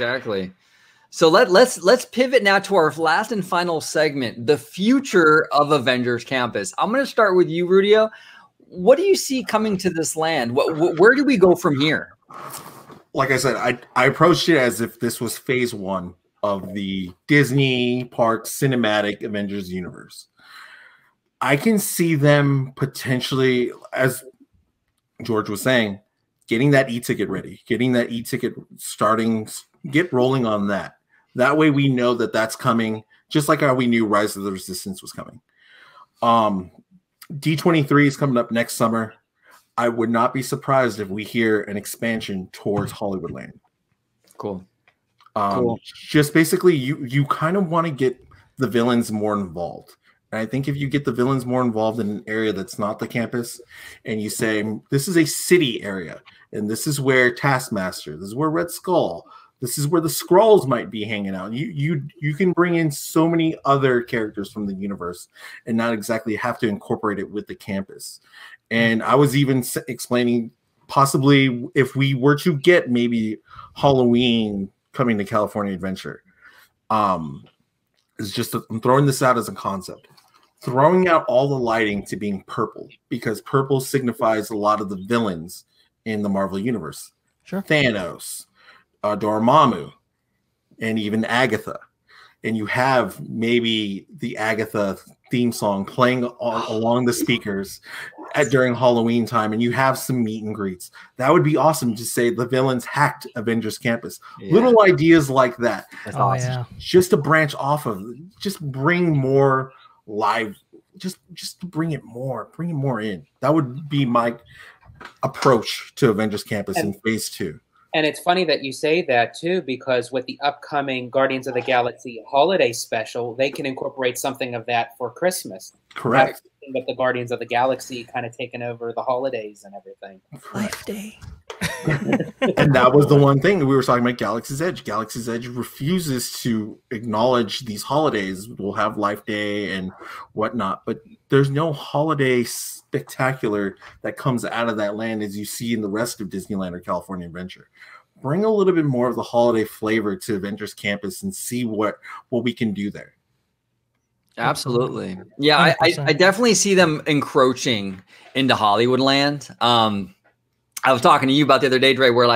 exactly. So let's pivot now to our last and final segment, the future of Avengers Campus. I'm going to start with you, Rudio. What do you see coming to this land? Where do we go from here? Like I said, I approached it as if this was phase 1 of the Disney Parks cinematic Avengers universe. I can see them potentially, as George was saying, getting that e-ticket ready, getting that e-ticket starting, get rolling on that. That way we know that that's coming, just like how we knew Rise of the Resistance was coming. D23 is coming up next summer. I would not be surprised if we hear an expansion towards Hollywoodland. Cool. Just basically, you kind of want to get the villains more involved. And I think if you get the villains more involved in an area that's not the campus, and you say, this is a city area, and this is where Taskmaster, this is where Red Skull, this is where the Skrulls might be hanging out. You can bring in so many other characters from the universe and not exactly have to incorporate it with the campus. And I was even explaining possibly if we were to get maybe Halloween coming to California Adventure. It's just I'm throwing this out as a concept. Throwing out all the lighting to being purple, because purple signifies a lot of the villains in the Marvel Universe. Sure. Thanos, Dormammu, and even Agatha. And you have maybe the Agatha theme song playing along the speakers during Halloween time, and you have some meet and greets. That would be awesome to say the villains hacked Avengers Campus. Yeah. Little ideas like that. That's awesome. Yeah. Just to branch off of, just bring more live, just to bring it more in. That would be my approach to Avengers Campus in phase 2. And it's funny that you say that too, because with the upcoming Guardians of the Galaxy holiday special, they can incorporate something of that for Christmas. Correct. With the Guardians of the Galaxy kind of taking over the holidays and everything. Life Day. And that was the one thing that we were talking about. Galaxy's Edge. Galaxy's Edge refuses to acknowledge these holidays. We'll have Life Day and whatnot, but there's no holiday spectacular that comes out of that land as you see in the rest of Disneyland or California Adventure. Bring a little bit more of the holiday flavor to Avengers Campus and see what we can do there. Absolutely. Yeah, I definitely see them encroaching into Hollywoodland. I was talking to you about the other day, Dre, where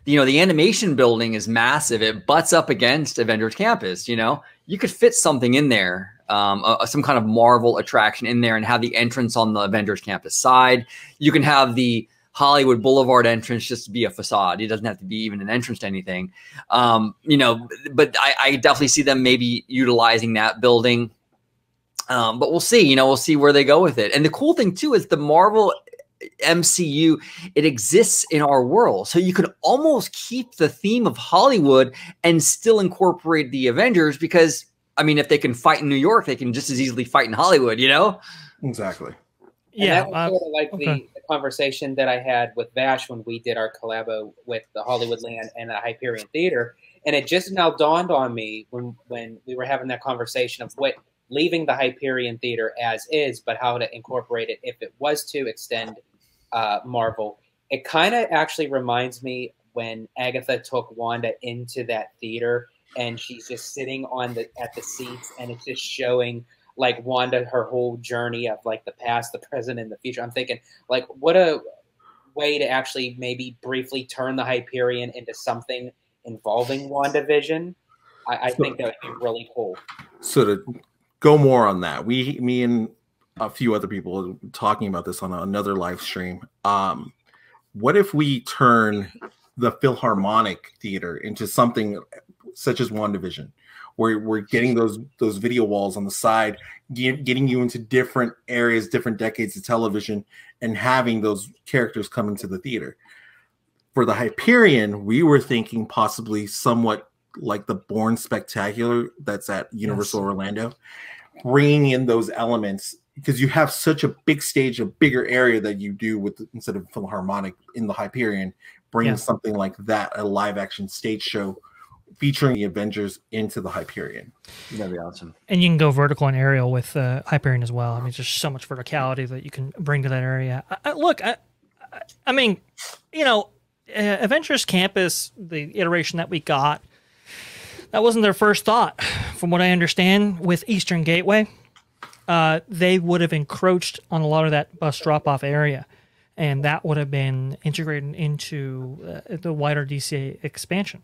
the animation building is massive. It butts up against Avengers Campus. You could fit something in there, some kind of Marvel attraction in there, and have the entrance on the Avengers Campus side. You can have the Hollywood Boulevard entrance just to be a facade. It doesn't have to be even an entrance to anything. But I definitely see them maybe utilizing that building. But we'll see. We'll see where they go with it. And the cool thing too is the Marvel MCU, it exists in our world, so you can almost keep the theme of Hollywood and still incorporate the Avengers, because if they can fight in New York, they can just as easily fight in Hollywood. Exactly. Yeah, and that was sort of like the conversation that I had with Vash when we did our collabo with the Hollywoodland and the Hyperion Theater, and it just now dawned on me when we were having that conversation of leaving the Hyperion Theater as is, but how to incorporate it if it was to extend Marvel. It kind of actually reminds me when Agatha took Wanda into that theater and she's just sitting at the seats, and it's just showing Wanda, her whole journey of the past, the present, and the future. I'm thinking what a way to actually maybe briefly turn the Hyperion into something involving WandaVision. I think that would be really cool. So to go more on that, me and a few other people are talking about this on another live stream. What if we turn the Philharmonic Theater into something such as WandaVision, where we're getting those video walls on the side, getting you into different areas, different decades of television, and having those characters come into the theater? For the Hyperion, we were thinking possibly somewhat like the Bourne Spectacular that's at Universal Orlando, bringing in those elements, because you have such a big stage, a bigger area that you do instead of Philharmonic in the Hyperion, bringing something like that, a live action stage show featuring the Avengers into the Hyperion. That'd be awesome. And you can go vertical and aerial with Hyperion as well. There's so much verticality that you can bring to that area. Avengers Campus, the iteration that we got, That wasn't their first thought. From what I understand, with Eastern Gateway, they would have encroached on a lot of that bus drop-off area, and that would have been integrated into the wider DCA expansion.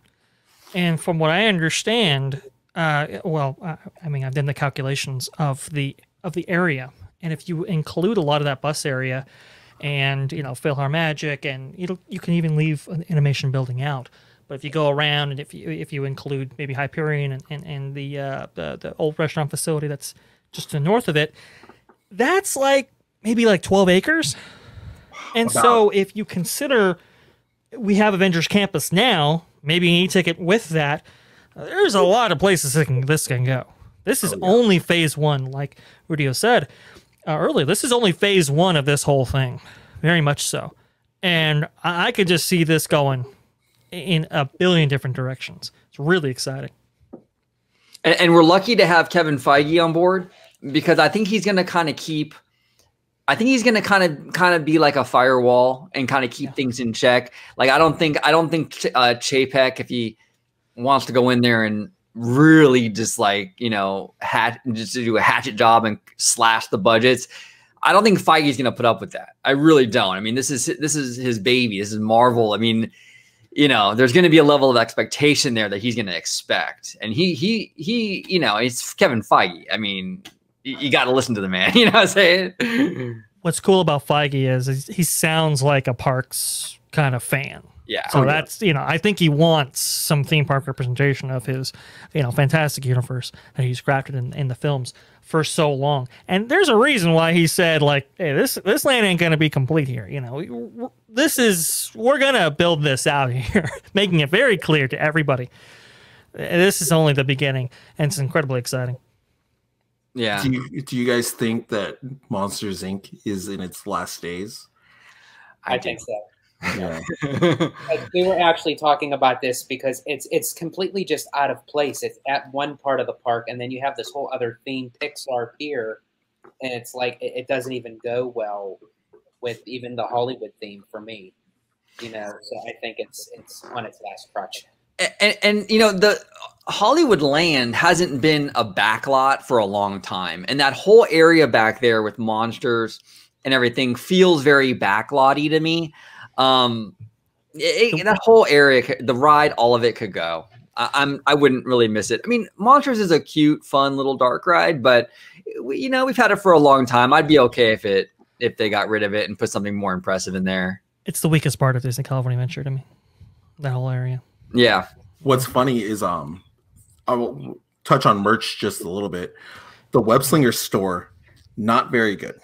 And from what I understand, I mean, I've done the calculations of the area, and if you include a lot of that bus area, and PhilharMagic, and you can even leave an animation building out. But if you go around, and if you include maybe Hyperion and the old restaurant facility that's just to the north of it, that's maybe 12 acres. And so if you consider we have Avengers Campus now, maybe an e-ticket with that, there's a lot of places this can go. This is only phase one, like Rudio said earlier. This is only phase one of this whole thing, very much so. And I could just see this going in a billion different directions. It's really exciting. And we're lucky to have Kevin Feige on board, because I think he's going to kind of keep. I think he's going to kind of be like a firewall and kind of keep things in check. Like I don't think Chapek, if he wants to go in there and really just just do a hatchet job and slash the budgets, I don't think Feige's going to put up with that. I really don't. I mean, this is his baby. This is Marvel. I mean, there's going to be a level of expectation there that he's going to expect, and he it's Kevin Feige. I mean, you got to listen to the man. You know what I'm saying? What's cool about Feige is he sounds like a parks kind of fan. Yeah. So that's, I think he wants some theme park representation of his, fantastic universe that he's crafted in the films for so long. And there's a reason why he said, hey, this land ain't going to be complete here. We're going to build this out here, making it very clear to everybody. This is only the beginning, and it's incredibly exciting. Yeah. Do you guys think that Monsters Inc. is in its last days? I think so. Yeah. We were actually talking about this because it's completely just out of place. It's at one part of the park, and then you have this whole other theme, Pixar Pier, and it's it doesn't even go well with even the Hollywood theme for me. So I think it's on its last crutch. And the Hollywood land hasn't been a backlot for a long time, and that whole area back there with monsters and everything feels very backlotty to me. That whole area, the ride, all of it could go. I wouldn't really miss it. I mean, Monsters is a cute, fun little dark ride, but we've had it for a long time. I'd be okay if they got rid of it and put something more impressive in there. It's the weakest part of Disney California Adventure to me. That whole area. Yeah. What's funny is I will touch on merch just a little bit. The Web Slinger store, not very good.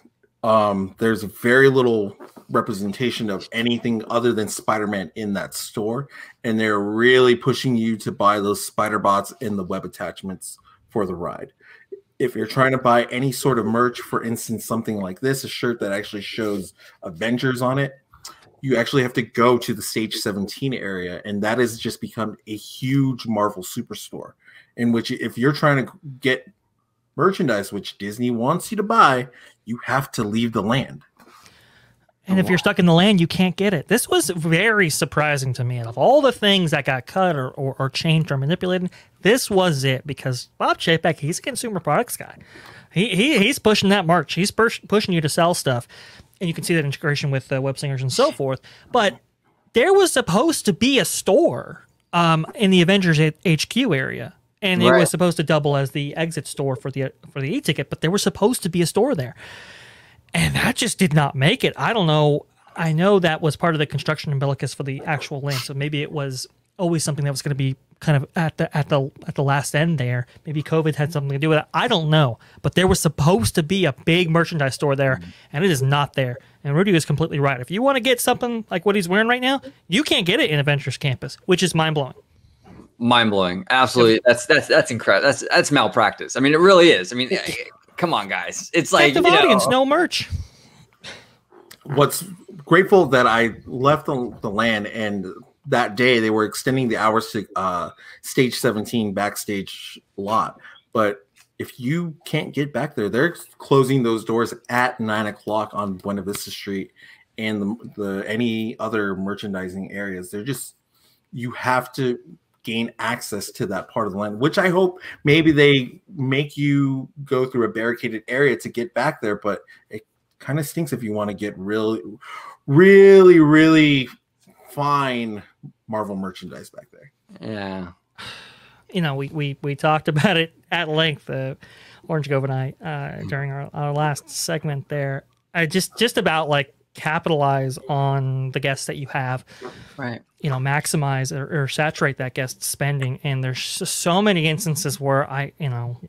There's very little representation of anything other than Spider-Man in that store, and they're really pushing you to buy those spider bots and the web attachments for the ride. If you're trying to buy any sort of merch, for instance, something like this, a shirt that actually shows Avengers on it, you actually have to go to the Stage 17 area, and that has just become a huge Marvel superstore, in which if you're trying to get merchandise, which Disney wants you to buy, you have to leave the land. And if you're stuck in the land, you can't get it. This was very surprising to me. Of all the things that got cut or changed or manipulated, this was it, because Bob Chapek, he's a consumer products guy. He's pushing that march. He's pushing you to sell stuff. And you can see that integration with web slingers and so forth. But there was supposed to be a store in the Avengers HQ area. And it was supposed to double as the exit store for the e-ticket, but there was supposed to be a store there. And that just did not make it. I don't know. I know that was part of the construction umbilicus for the actual land, so maybe it was always something that was going to be kind of at the last end there. Maybe COVID had something to do with it. I don't know. But there was supposed to be a big merchandise store there, and it is not there. And Rudy is completely right. If you want to get something like what he's wearing right now, you can't get it in Avengers Campus, which is mind-blowing. Mind-blowing. Absolutely. That's incredible. That's malpractice. I mean, it really is. I mean, come on, guys. It's like, active audience, no merch. What's grateful that I left the land, and that day they were extending the hours to Stage 17 backstage lot. But if you can't get back there, they're closing those doors at 9 o'clock on Buena Vista Street and the any other merchandising areas. They're just, you have to gain access to that part of the land, which I hope maybe they make you go through a barricaded area to get back there. But it kind of stinks if you want to get really, really, really fine Marvel merchandise back there. Yeah. You know, we talked about it at length, Orange Grove and I, during our last segment there. I just about like capitalize on the guests that you have, right? You know, maximize or saturate that guest spending. And there's so many instances where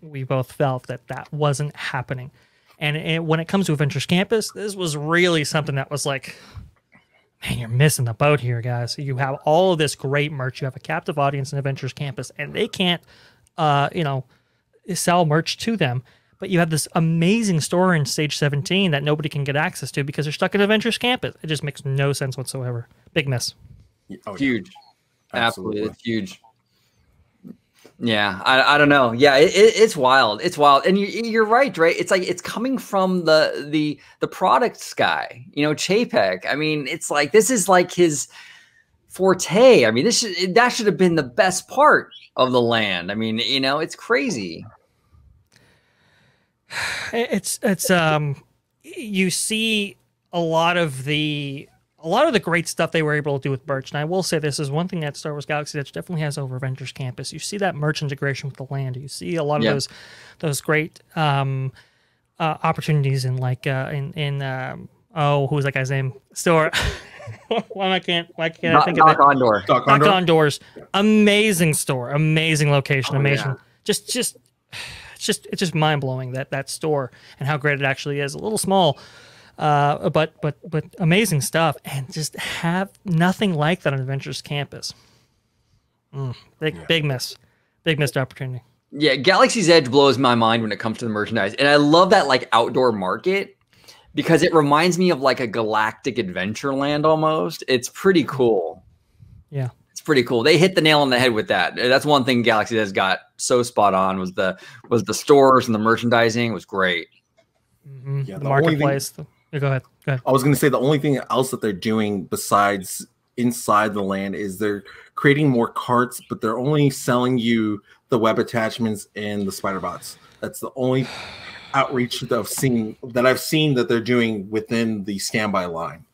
we both felt that wasn't happening. And when it comes to Avengers Campus, this was really something that was like, man, you're missing the boat here, guys. You have all of this great merch. You have a captive audience in Avengers Campus, and they can't, sell merch to them. But you have this amazing store in Stage 17 that nobody can get access to because they're stuck in Avengers Campus. It just makes no sense whatsoever. Big miss. Oh, huge. Yeah. Absolutely. It's huge. Yeah, I don't know. Yeah, it's wild. It's wild, and you're right, Dre. It's like it's coming from the products guy, Chapek. I mean, it's like this is like his forte. I mean, that should have been the best part of the land. I mean, it's crazy. It's you see a lot of the great stuff they were able to do with merch. And I will say this is one thing that Star Wars Galaxy Edge definitely has over Avengers Campus. You see that merch integration with the land. You see a lot of those great opportunities in like who's that guy's name? Store. Why can't I think of it? Doc Ondor. Doc Ondor's amazing store, amazing location, amazing. Yeah. It's just mind blowing that store and how great it actually is. A little small. But amazing stuff, and just have nothing like that on Avengers Campus. Big missed opportunity. Yeah, Galaxy's Edge blows my mind when it comes to the merchandise, and I love that like outdoor market because it reminds me of like a galactic adventure land almost. It's pretty cool. Yeah, it's pretty cool. They hit the nail on the head with that. That's one thing Galaxy has got so spot on was the stores and the merchandising was great. Mm-hmm. Yeah, the marketplace. Go ahead. I was going to say the only thing else that they're doing besides inside the land is they're creating more carts, but they're only selling you the web attachments and the spider bots. That's the only outreach that I've seen that they're doing within the standby line.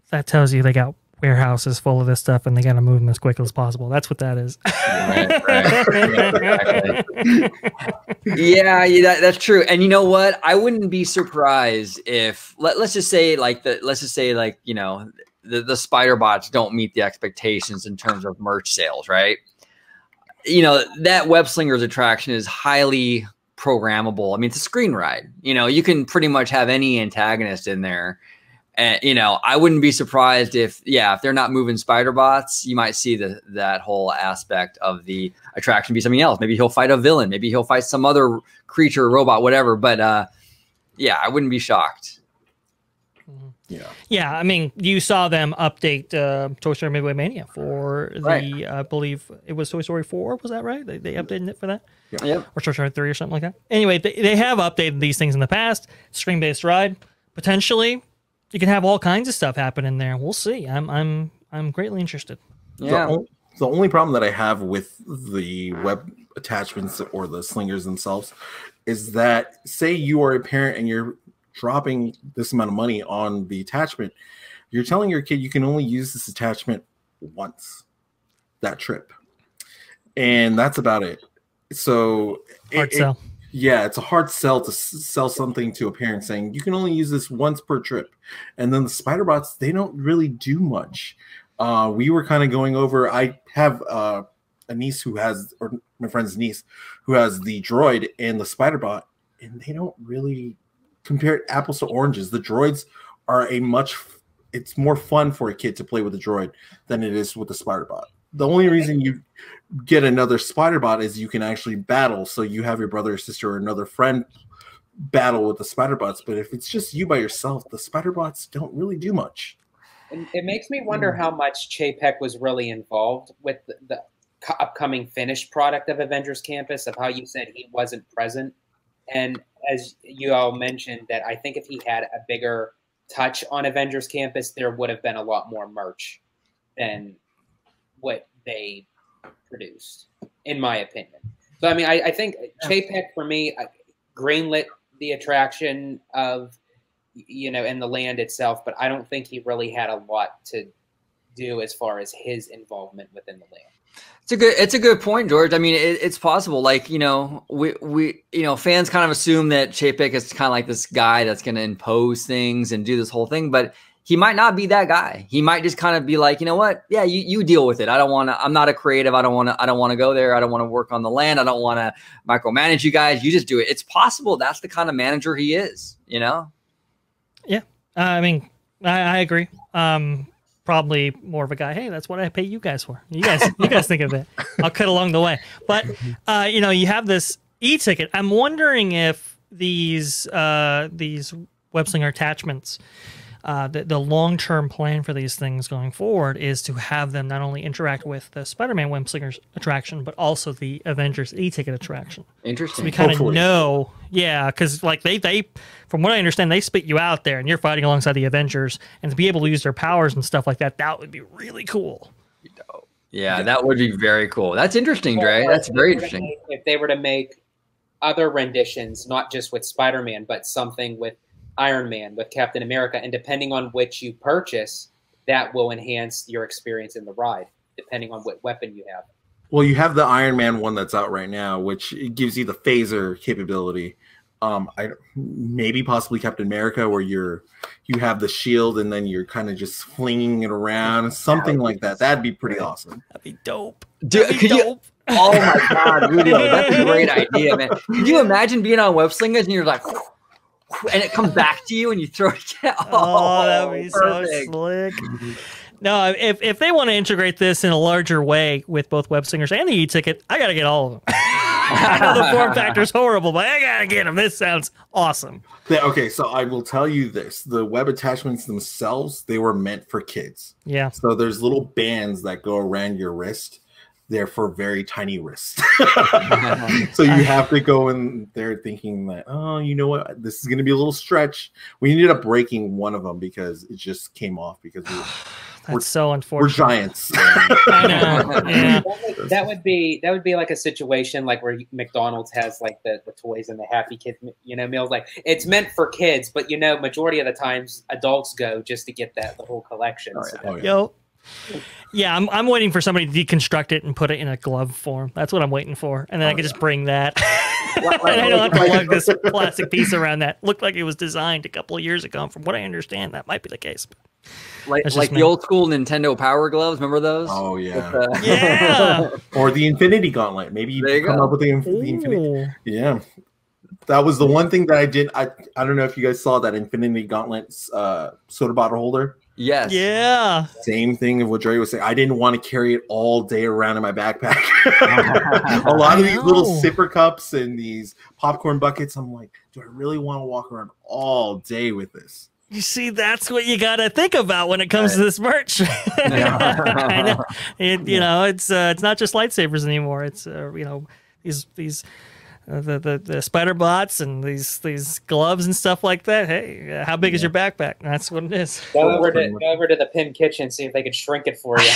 That tells you they got warehouses full of this stuff and they got to move them as quickly as possible. That's what that is. Yeah, that's true. And you know what? I wouldn't be surprised if let's just say the spider bots don't meet the expectations in terms of merch sales, right? That Web Slingers attraction is highly programmable. I mean, it's a screen ride. You can pretty much have any antagonist in there. And, I wouldn't be surprised if they're not moving spider bots, you might see that whole aspect of the attraction be something else. Maybe he'll fight a villain. Maybe he'll fight some other creature, robot, whatever. But I wouldn't be shocked. Yeah. I mean, you saw them update Toy Story Midway Mania for the, I believe it was Toy Story 4. Was that right? They updated it for that? Yeah. Or Toy Story 3 or something like that. Anyway, they have updated these things in the past. Screen-based ride, potentially. You can have all kinds of stuff happen in there. We'll see. I'm greatly interested. Yeah. The only problem that I have with the web attachments or the slingers themselves is that say you are a parent and you're dropping this amount of money on the attachment, you're telling your kid you can only use this attachment once that trip. And that's about it. So hard sell. It's a hard sell to sell something to a parent saying you can only use this once per trip. And then the spider bots, they don't really do much. We were kind of going over, I have a niece or my friend's niece who has the droid and the spider bot, and they don't really compare apples to oranges. The droids are it's more fun for a kid to play with a droid than it is with the spider bot. The only reason you get another spider bot is you can actually battle. So you have your brother or sister or another friend battle with the spider bots. But if it's just you by yourself, the spider bots don't really do much. It makes me wonder how much Chapek was really involved with the upcoming finished product of Avengers Campus, of how you said he wasn't present. And as you all mentioned, that I think if he had a bigger touch on Avengers Campus, there would have been a lot more merch than what they produced, in my opinion. So, I mean, I think Chapek, for me, greenlit the attraction of, and the land itself, but I don't think he really had a lot to do as far as his involvement within the land. It's a good point, George. I mean, it's possible. Like, we fans kind of assume that Chapek is kind of like this guy that's going to impose things and do this whole thing, but he might not be that guy. He might just kind of be like, you know what? Yeah, you deal with it. I'm not a creative. I don't want to go there. I don't want to work on the land. I don't want to micromanage you guys. You just do it. It's possible that's the kind of manager he is, Yeah. I mean, I agree. Probably more of a guy, hey, that's what I pay you guys for. You guys think of it. I'll cut along the way. But, you have this e-ticket. I'm wondering if these web-slinger attachments, the long-term plan for these things going forward is to have them not only interact with the Spider-Man web-slingers attraction, but also the Avengers e-ticket attraction. Interesting. So we kind of know, because like they, from what I understand, they spit you out there and you're fighting alongside the Avengers, and to be able to use their powers and stuff like that, that would be really cool. Yeah, that would be very cool. That's interesting, Dre. That's very interesting. If they were to make other renditions, not just with Spider-Man, but something with Iron Man, with Captain America, and depending on which you purchase, that will enhance your experience in the ride, depending on what weapon you have. Well, you have the Iron Man one that's out right now, which gives you the phaser capability. Maybe possibly Captain America, where you have the shield and then you're kind of just flinging it around, something like that. That'd be pretty awesome. That'd be dope. Oh my God, Rudio, that's a great idea, man. Could you imagine being on web slingers and you're like, and it comes back to you and you throw it down? Oh, that'd be perfect. So slick. No, if they want to integrate this in a larger way with both web slingers and the e-ticket, I got to get all of them. I know the form factor's horrible, but I got to get them. This sounds awesome. Okay, so I will tell you this. The web attachments themselves, they were meant for kids. Yeah. So there's little bands that go around your wrist. They're for very tiny wrists. So you have to go in there thinking that, oh, you know what? This is going to be a little stretch. We ended up breaking one of them because it just came off because we're so unfortunate. We're giants. I know. Yeah. That would be like a situation like where McDonald's has like the toys and the Happy Kids, meals. Like it's meant for kids, but majority of the times adults go just to get the whole collection. Yo. Yeah, I'm waiting for somebody to deconstruct it and put it in a glove form. That's what I'm waiting for. And then I can just bring that. And I don't have to lug this plastic piece around that. Looked like it was designed a couple of years ago. And from what I understand, that might be the case. Like the old school Nintendo Power Gloves. Remember those? Oh, yeah. Yeah. Or the Infinity Gauntlet. Maybe you come up with the Infinity. Yeah. That was the one thing that I did. I don't know if you guys saw that Infinity Gauntlet soda bottle holder. Yes. Yeah. Same thing of what Dre was saying. I didn't want to carry it all day around in my backpack. A lot of these little sipper cups and these popcorn buckets, I'm like, do I really want to walk around all day with this? You see, that's what you got to think about when it comes to this merch. I know. It's not just lightsabers anymore. It's these the spider bots and these gloves and stuff like that. Hey, how big is your backpack? That's what it is. Go over to the Pin Kitchen, see if they can shrink it for you.